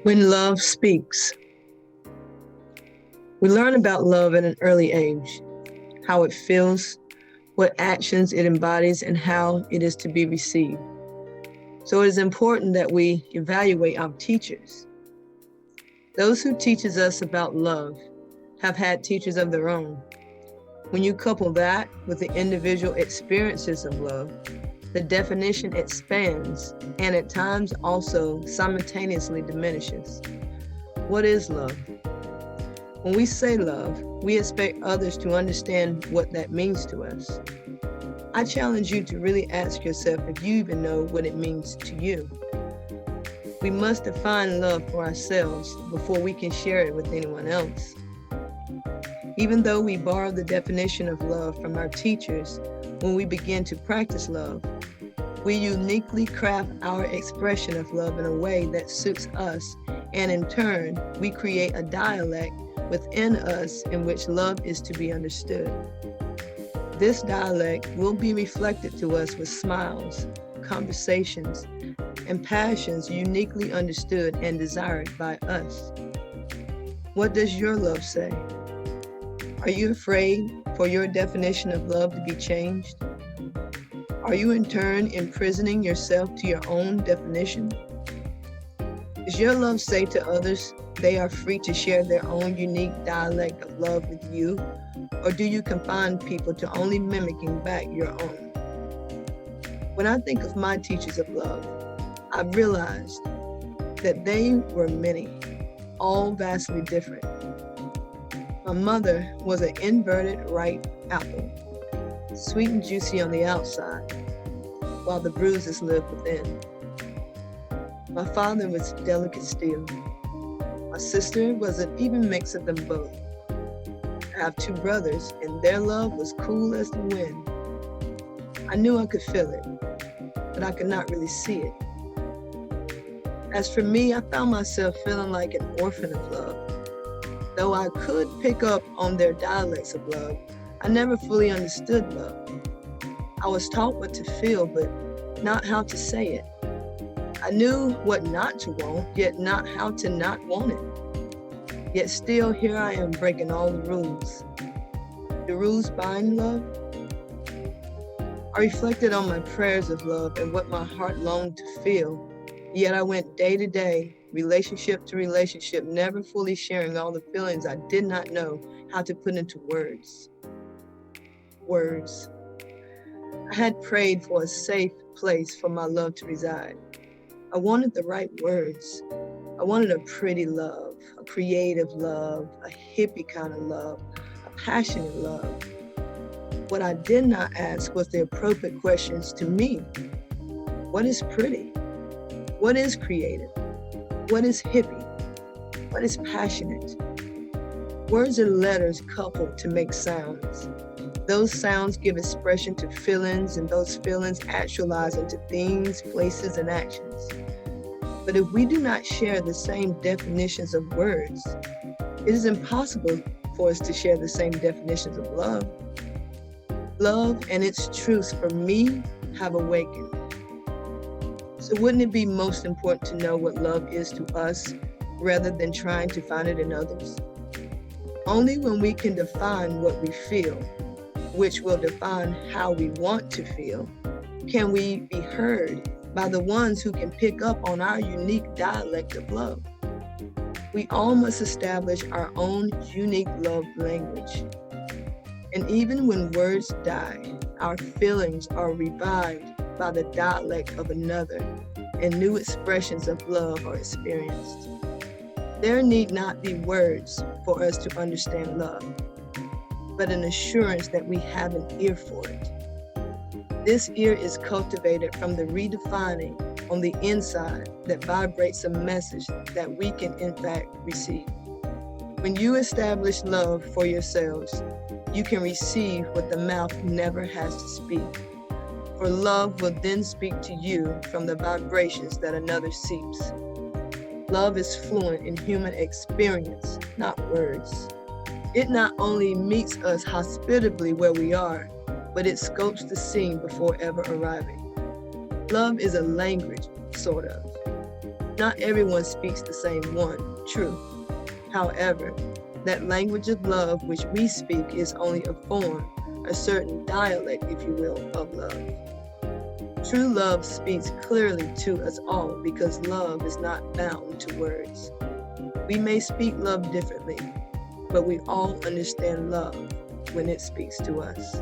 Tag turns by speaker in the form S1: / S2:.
S1: When love speaks. We learn about love at an early age, how it feels, what actions it embodies, and how it is to be received. So it is important that we evaluate our teachers. Those who teaches us about love have had teachers of their own. When you couple that with the individual experiences of love, the definition expands and at times also simultaneously diminishes. What is love? When we say love, we expect others to understand what that means to us. I challenge you to really ask yourself if you even know what it means to you. We must define love for ourselves before we can share it with anyone else. Even though we borrow the definition of love from our teachers, when we begin to practice love, we uniquely craft our expression of love in a way that suits us, and in turn, we create a dialect within us in which love is to be understood. This dialect will be reflected to us with smiles, conversations, and passions uniquely understood and desired by us. What does your love say? Are you afraid for your definition of love to be changed? Are you in turn imprisoning yourself to your own definition? Does your love say to others they are free to share their own unique dialect of love with you? Or do you confine people to only mimicking back your own? When I think of my teachers of love, I've realized that they were many, all vastly different. My mother was an inverted ripe apple, sweet and juicy on the outside, while the bruises lived within. My father was delicate steel. My sister was an even mix of them both. I have two brothers, and their love was cool as the wind. I knew I could feel it, but I could not really see it. As for me, I found myself feeling like an orphan of love. Though I could pick up on their dialects of love, I never fully understood love. I was taught what to feel, but not how to say it. I knew what not to want, yet not how to not want it. Yet still, here I am breaking all the rules. The rules bind love? I reflected on my prayers of love and what my heart longed to feel, yet I went day to day, relationship to relationship, never fully sharing all the feelings I did not know how to put into words. Words. I had prayed for a safe place for my love to reside. I wanted the right words. I wanted a pretty love, a creative love, a hippie kind of love, a passionate love. What I did not ask was the appropriate questions to me. What is pretty? What is creative? What is hippie? What is passionate? Words are letters coupled to make sounds. Those sounds give expression to feelings, and those feelings actualize into things, places, and actions. But if we do not share the same definitions of words, it is impossible for us to share the same definitions of love. Love and its truths for me have awakened. So wouldn't it be most important to know what love is to us rather than trying to find it in others? Only when we can define what we feel, which will define how we want to feel, can we be heard by the ones who can pick up on our unique dialect of love. We all must establish our own unique love language. And even when words die, our feelings are revived by the dialect of another, and new expressions of love are experienced. There need not be words for us to understand love, but an assurance that we have an ear for it. This ear is cultivated from the redefining on the inside that vibrates a message that we can in fact receive. When you establish love for yourselves, you can receive what the mouth never has to speak. For love will then speak to you from the vibrations that another seeks. Love is fluent in human experience, not words. It not only meets us hospitably where we are, but it scopes the scene before ever arriving. Love is a language, sort of. Not everyone speaks the same one, true. However, that language of love which we speak is only a form, a certain dialect, if you will, of love. True love speaks clearly to us all because love is not bound to words. We may speak love differently, but we all understand love when it speaks to us.